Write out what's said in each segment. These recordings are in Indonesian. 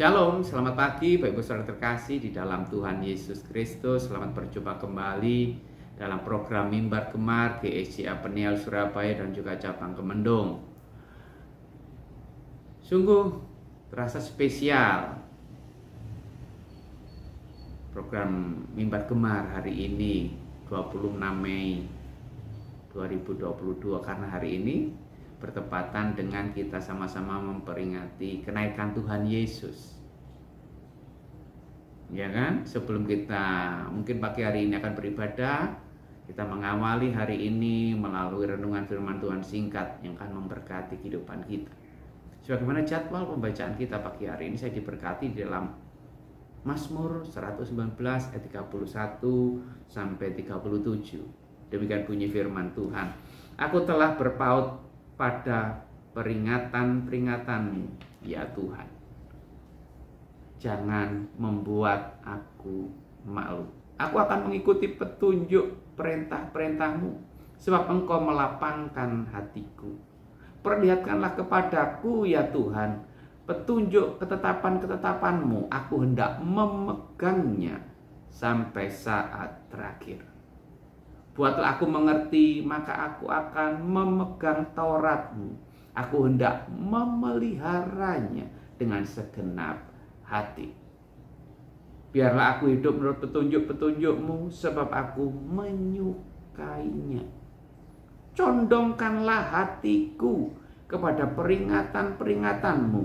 Shalom, selamat pagi Bapak Ibu Saudara terkasih di dalam Tuhan Yesus Kristus. Selamat berjumpa kembali dalam program Mimbar Gemar GSCA Peniel Surabaya dan juga cabang Kemendung. Sungguh terasa spesial program Mimbar Gemar hari ini 26 Mei 2022 karena hari ini bertepatan dengan kita sama-sama memperingati kenaikan Tuhan Yesus. Ya kan? Sebelum kita mungkin pagi hari ini akan beribadah, kita mengawali hari ini melalui renungan firman Tuhan singkat yang akan memberkati kehidupan kita. Sebagaimana jadwal pembacaan kita pagi hari ini, saya diberkati di dalam Mazmur 119 ayat 31 sampai 37. Demikian bunyi firman Tuhan. Aku telah berpaut pada peringatan-peringatanmu, ya Tuhan. Jangan membuat aku malu. Aku akan mengikuti petunjuk perintah-perintahmu, sebab Engkau melapangkan hatiku. Perlihatkanlah kepadaku, ya Tuhan, petunjuk ketetapan-ketetapanmu. Aku hendak memegangnya sampai saat terakhir. Buatlah aku mengerti, maka aku akan memegang Tauratmu. Aku hendak memeliharanya dengan segenap hati. Biarlah aku hidup menurut petunjuk-petunjukmu, sebab aku menyukainya. Condongkanlah hatiku kepada peringatan-peringatanmu,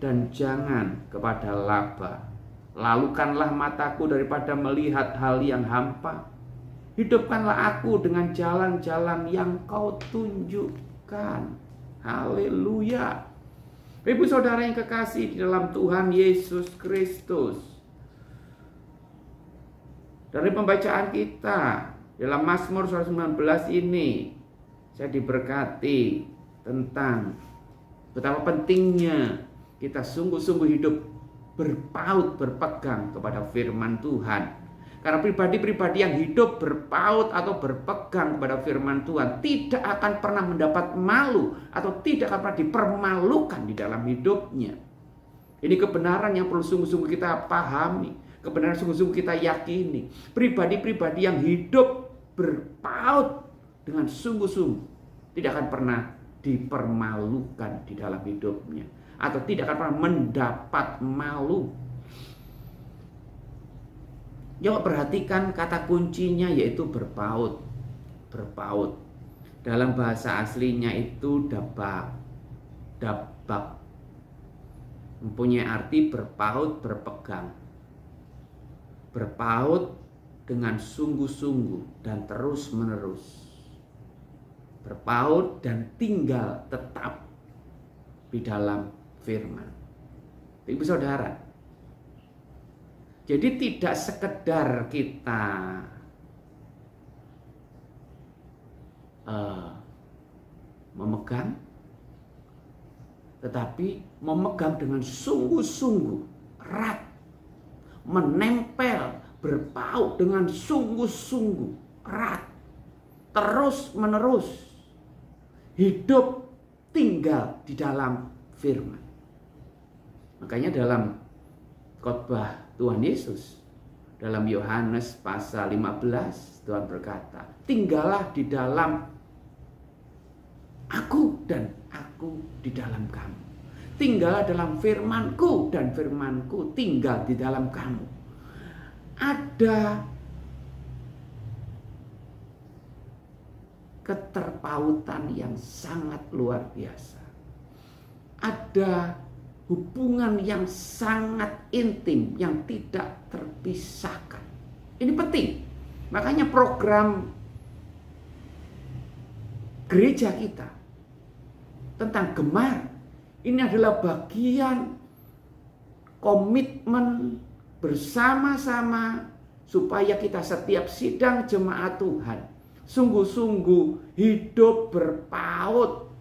dan jangan kepada laba. Lalukanlah mataku daripada melihat hal yang hampa. Hidupkanlah aku dengan jalan-jalan yang Kau tunjukkan. Haleluya. Ibu saudara yang kekasih di dalam Tuhan Yesus Kristus, dari pembacaan kita dalam Mazmur 119 ini, saya diberkati tentang betapa pentingnya kita sungguh-sungguh hidup berpaut, berpegang kepada firman Tuhan. Karena pribadi-pribadi yang hidup berpaut atau berpegang kepada firman Tuhan tidak akan pernah mendapat malu atau tidak akan pernah dipermalukan di dalam hidupnya. Ini kebenaran yang perlu sungguh-sungguh kita pahami, kebenaran sungguh-sungguh kita yakini. Pribadi-pribadi yang hidup berpaut dengan sungguh-sungguh tidak akan pernah dipermalukan di dalam hidupnya, atau tidak akan pernah mendapat malu. Coba perhatikan kata kuncinya, yaitu berpaut. Berpaut. Dalam bahasa aslinya itu dabak. Dabak. Mempunyai arti berpaut, berpegang. Berpaut dengan sungguh-sungguh dan terus-menerus. Berpaut dan tinggal tetap di dalam firman. Ibu saudara, jadi tidak sekedar kita memegang, tetapi memegang dengan sungguh-sungguh erat, menempel, berpaut dengan sungguh-sungguh erat, terus-menerus, hidup tinggal di dalam firman. Makanya dalam khotbah Tuhan Yesus dalam Yohanes pasal 15, Tuhan berkata, tinggallah di dalam aku dan aku di dalam kamu. Tinggallah dalam firmanku dan firmanku tinggal di dalam kamu. Ada keterpautan yang sangat luar biasa. Ada hubungan yang sangat intim yang tidak terpisahkan. Ini penting. Makanya program gereja kita tentang gemar ini adalah bagian komitmen bersama-sama supaya kita setiap sidang jemaat Tuhan sungguh-sungguh hidup berpaut,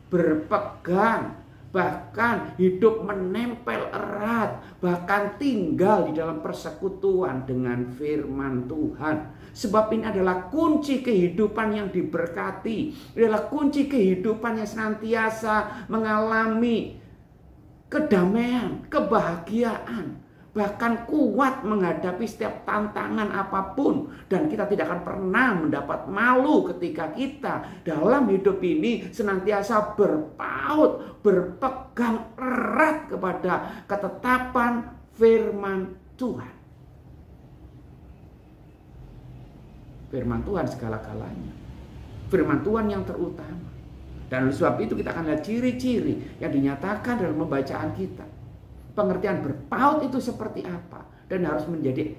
berpegang, bahkan hidup menempel erat, bahkan tinggal di dalam persekutuan dengan firman Tuhan. Sebab ini adalah kunci kehidupan yang diberkati, adalah kunci kehidupan yang senantiasa mengalami kedamaian, kebahagiaan, bahkan kuat menghadapi setiap tantangan apapun. Dan kita tidak akan pernah mendapat malu ketika kita dalam hidup ini senantiasa berpaut, berpegang erat kepada ketetapan firman Tuhan. Firman Tuhan segala-galanya. Firman Tuhan yang terutama. Dan oleh sebab itu kita akan lihat ciri-ciri yang dinyatakan dalam pembacaan kita. Pengertian berpaut itu seperti apa, dan harus menjadi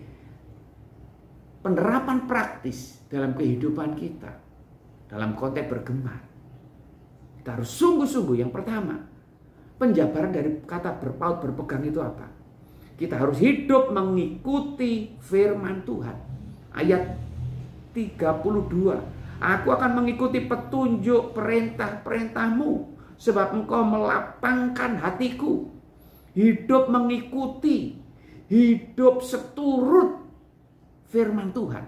penerapan praktis dalam kehidupan kita dalam konteks bergema. Kita harus sungguh-sungguh. Yang pertama, penjabaran dari kata berpaut, berpegang itu apa? Kita harus hidup mengikuti firman Tuhan. Ayat 32, aku akan mengikuti petunjuk perintah-perintahmu, sebab engkau melapangkan hatiku. Hidup mengikuti, hidup seturut firman Tuhan.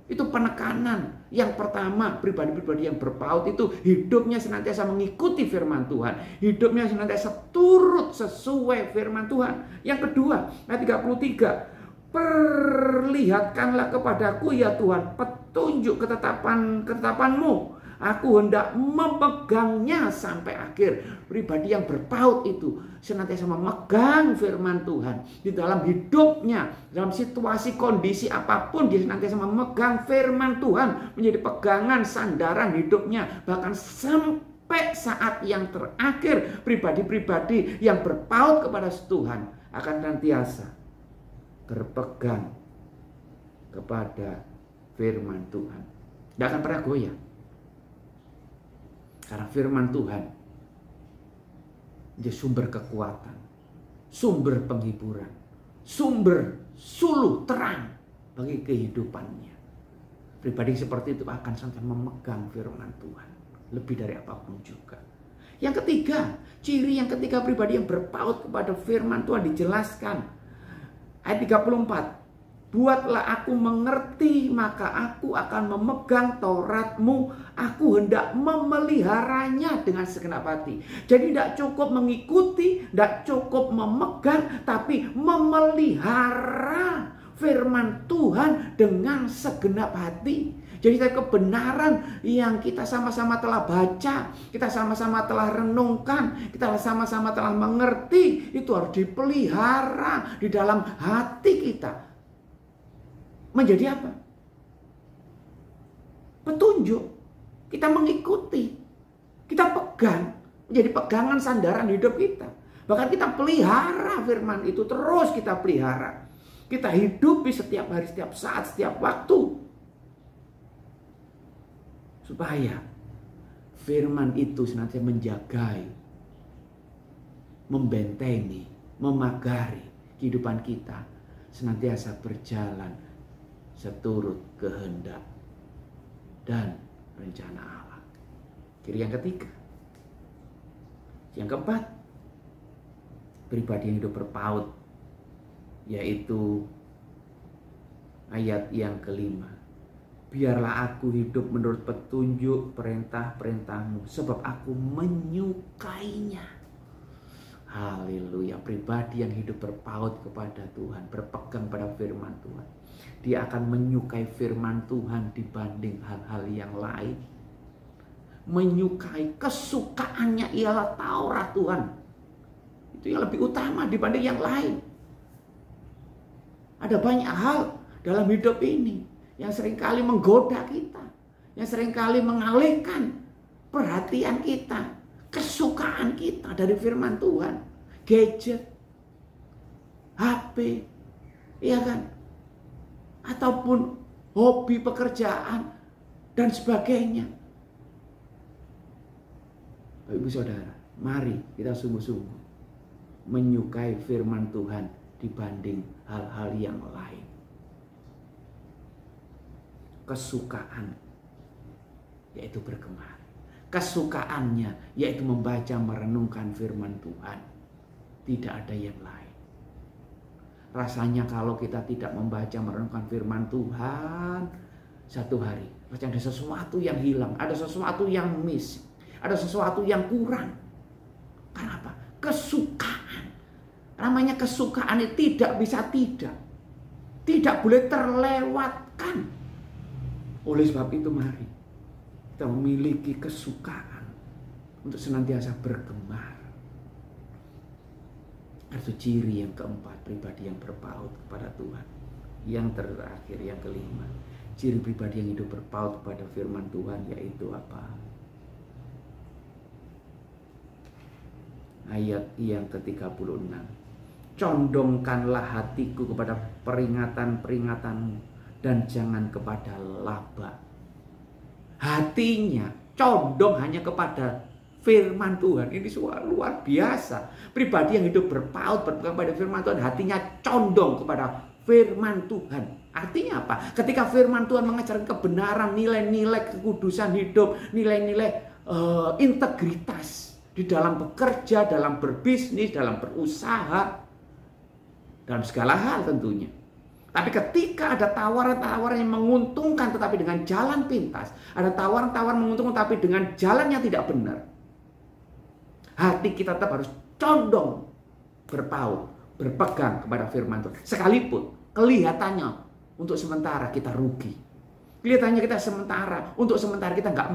Itu penekanan yang pertama. Pribadi-pribadi yang berpaut itu hidupnya senantiasa mengikuti firman Tuhan. Hidupnya senantiasa turut sesuai firman Tuhan. Yang kedua, ayat 33. Perlihatkanlah kepadaku ya Tuhan petunjuk ketetapan-ketetapanmu. Aku hendak memegangnya sampai akhir. Pribadi yang berpaut itu senantiasa memegang firman Tuhan. Di dalam hidupnya, dalam situasi kondisi apapun, dia senantiasa memegang firman Tuhan. Menjadi pegangan sandaran hidupnya. Bahkan sampai saat yang terakhir, pribadi-pribadi yang berpaut kepada Tuhan akan senantiasa berpegang kepada firman Tuhan. Tidak akan pernah goyah. Karena firman Tuhan dia sumber kekuatan, sumber penghiburan, sumber suluh terang bagi kehidupannya. Pribadi seperti itu akan sampai memegang firman Tuhan lebih dari apapun juga. Yang ketiga, ciri yang ketiga pribadi yang berpaut kepada firman Tuhan dijelaskan. Ayat 34. Buatlah aku mengerti, maka aku akan memegang Tauratmu. Aku hendak memeliharanya dengan segenap hati. Jadi tidak cukup mengikuti, tidak cukup memegang, tapi memelihara firman Tuhan dengan segenap hati. Jadi kebenaran yang kita sama-sama telah baca, kita sama-sama telah renungkan, kita sama-sama telah mengerti, itu harus dipelihara di dalam hati kita. Menjadi apa? Petunjuk. Kita mengikuti. Kita pegang. Menjadi pegangan sandaran hidup kita. Bahkan kita pelihara firman itu. Terus kita pelihara. Kita hidupi setiap hari, setiap saat, setiap waktu. Supaya firman itu senantiasa menjagai, membentengi, memagari kehidupan kita. Senantiasa berjalan seturut kehendak dan rencana Allah. Ciri yang ketiga. Yang keempat, pribadi yang hidup berpaut, yaitu ayat yang kelima. Biarlah aku hidup menurut petunjuk perintah-perintahmu, sebab aku menyukainya. Haleluya. Pribadi yang hidup berpaut kepada Tuhan, berpegang pada firman Tuhan, dia akan menyukai firman Tuhan dibanding hal-hal yang lain. Menyukai, kesukaannya ialah Taurat Tuhan. Itu yang lebih utama dibanding yang lain. Ada banyak hal dalam hidup ini yang seringkali menggoda kita, yang seringkali mengalihkan perhatian kita, kesukaan kita dari firman Tuhan. Gadget, HP, iya kan? Ataupun hobi, pekerjaan, dan sebagainya. Bapak Ibu Saudara, mari kita sungguh-sungguh menyukai firman Tuhan dibanding hal-hal yang lain. Kesukaan, yaitu bergema. Kesukaannya, yaitu membaca, merenungkan firman Tuhan. Tidak ada yang lain. Rasanya kalau kita tidak membaca, merenungkan firman Tuhan, satu hari pasti ada sesuatu yang hilang, ada sesuatu yang miss, ada sesuatu yang kurang. Kenapa? Kesukaan namanya kesukaan itu tidak bisa tidak boleh terlewatkan. Oleh sebab itu mari kita memiliki kesukaan untuk senantiasa bergemar. Itu ciri yang keempat, pribadi yang berpaut kepada Tuhan. Yang terakhir, yang kelima, ciri pribadi yang hidup berpaut kepada firman Tuhan yaitu apa? Ayat yang ke-36. Condongkanlah hatiku kepada peringatan-peringatanmu dan jangan kepada laba. Hatinya condong hanya kepada firman Tuhan. Ini luar biasa. Pribadi yang hidup berpaut kepada firman Tuhan, hatinya condong kepada firman Tuhan. Artinya apa? Ketika firman Tuhan mengajarkan kebenaran, nilai-nilai kekudusan hidup, nilai-nilai integritas di dalam bekerja, dalam berbisnis, dalam berusaha, dalam segala hal tentunya. Tapi ketika ada tawaran-tawaran yang menguntungkan tetapi dengan jalan pintas, ada tawaran-tawaran menguntungkan tapi dengan jalan yang tidak benar, hati kita tetap harus condong berpaut, berpegang kepada firman Tuhan. Sekalipun kelihatannya untuk sementara kita rugi. Kelihatannya kita untuk sementara kita nggak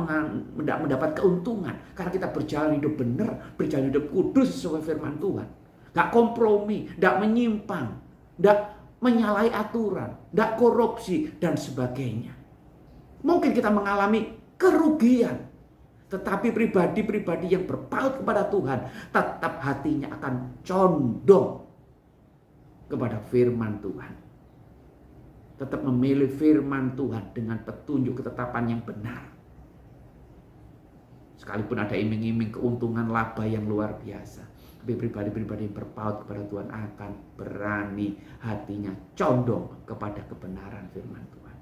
mendapat keuntungan. Karena kita berjalan hidup benar, berjalan hidup kudus sesuai firman Tuhan. Nggak kompromi, nggak menyimpang, nggak menyalahi aturan, nggak korupsi, dan sebagainya. Mungkin kita mengalami kerugian. Tetapi pribadi-pribadi yang berpaut kepada Tuhan, tetap hatinya akan condong kepada firman Tuhan. Tetap memilih firman Tuhan dengan petunjuk ketetapan yang benar. Sekalipun ada iming-iming keuntungan laba yang luar biasa, tapi pribadi-pribadi yang berpaut kepada Tuhan akan berani hatinya condong kepada kebenaran firman Tuhan.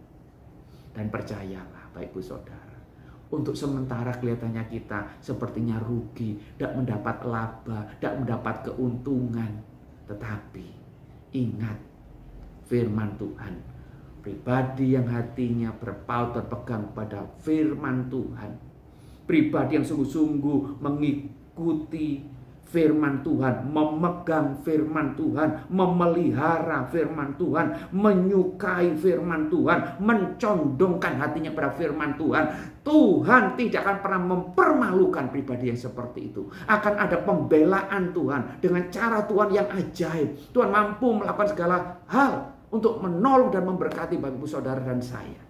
Dan percayalah Bapak Ibu Saudara, untuk sementara kelihatannya kita sepertinya rugi, tidak mendapat laba, tidak mendapat keuntungan. Tetapi ingat firman Tuhan. Pribadi yang hatinya berpaut berpegang pada firman Tuhan, pribadi yang sungguh-sungguh mengikuti firman Tuhan, memegang firman Tuhan, memelihara firman Tuhan, menyukai firman Tuhan, mencondongkan hatinya pada firman Tuhan, Tuhan tidak akan pernah mempermalukan pribadi yang seperti itu. Akan ada pembelaan Tuhan dengan cara Tuhan yang ajaib. Tuhan mampu melakukan segala hal untuk menolong dan memberkati Bapak Ibu Saudara dan saya.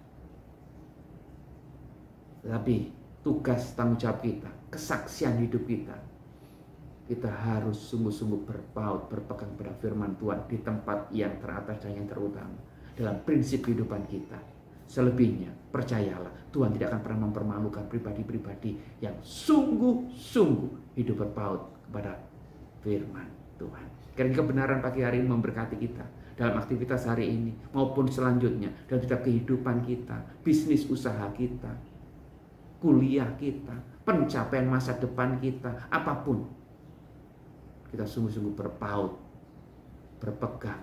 Tapi tugas tanggung jawab kita, kesaksian hidup kita harus sungguh-sungguh berpaut, berpegang pada firman Tuhan di tempat yang teratas dan yang terutama dalam prinsip kehidupan kita. Selebihnya, percayalah, Tuhan tidak akan pernah mempermalukan pribadi-pribadi yang sungguh-sungguh hidup berpaut kepada firman Tuhan. Kiranya kebenaran pagi hari ini memberkati kita dalam aktivitas hari ini maupun selanjutnya, dalam setiap kehidupan kita, bisnis usaha kita, kuliah kita, pencapaian masa depan kita, apapun. Kita sungguh-sungguh berpaut, berpegang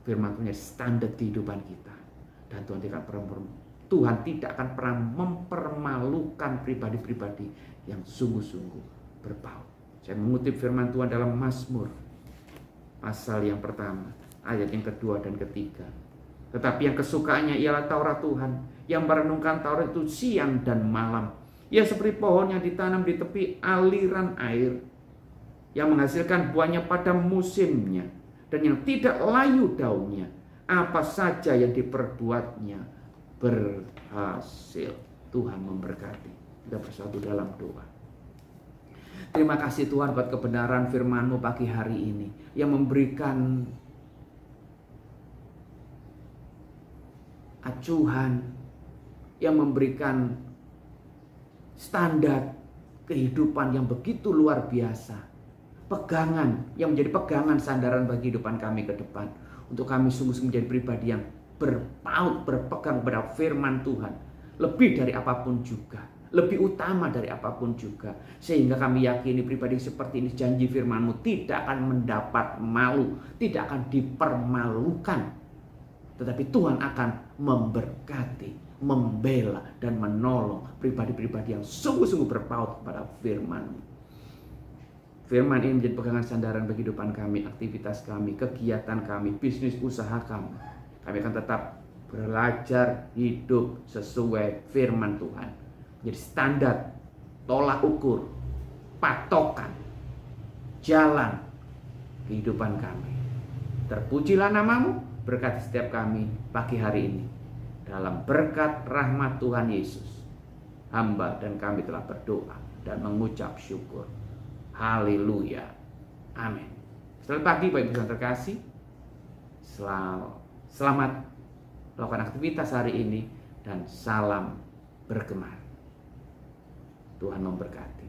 firman Tuhan standar kehidupan kita. Dan Tuhan tidak akan pernah mempermalukan pribadi-pribadi yang sungguh-sungguh berpaut. Saya mengutip firman Tuhan dalam Mazmur pasal yang pertama, ayat yang kedua dan ketiga. Tetapi yang kesukaannya ialah Taurat Tuhan, yang merenungkan Taurat itu siang dan malam. Ia seperti pohon yang ditanam di tepi aliran air, yang menghasilkan buahnya pada musimnya, dan yang tidak layu daunnya. Apa saja yang diperbuatnya berhasil. Tuhan memberkati. Kita bersatu dalam doa. Terima kasih Tuhan buat kebenaran firman-Mu pagi hari ini, yang memberikan acuhan, yang memberikan standar kehidupan yang begitu luar biasa. Pegangan yang menjadi pegangan sandaran bagi kehidupan kami ke depan. Untuk kami sungguh-sungguh menjadi pribadi yang berpaut, berpegang pada firman Tuhan. Lebih dari apapun juga. Lebih utama dari apapun juga. Sehingga kami yakini pribadi seperti ini, janji firman-Mu tidak akan mendapat malu. Tidak akan dipermalukan. Tetapi Tuhan akan memberkati, membela, dan menolong pribadi-pribadi yang sungguh-sungguh berpaut kepada firman-Mu. Firman ini menjadi pegangan sandaran bagi kehidupan kami, aktivitas kami, kegiatan kami, bisnis usaha kami. Kami akan tetap belajar hidup sesuai firman Tuhan. Jadi standar, tolak ukur, patokan, jalan kehidupan kami. Terpujilah namamu, berkati setiap kami pagi hari ini. Dalam berkat rahmat Tuhan Yesus, hamba dan kami telah berdoa dan mengucap syukur. Haleluya. Amin. Selamat pagi Bapak Ibu yang terkasih. Selamat melakukan aktivitas hari ini dan salam bergemar. Tuhan memberkati.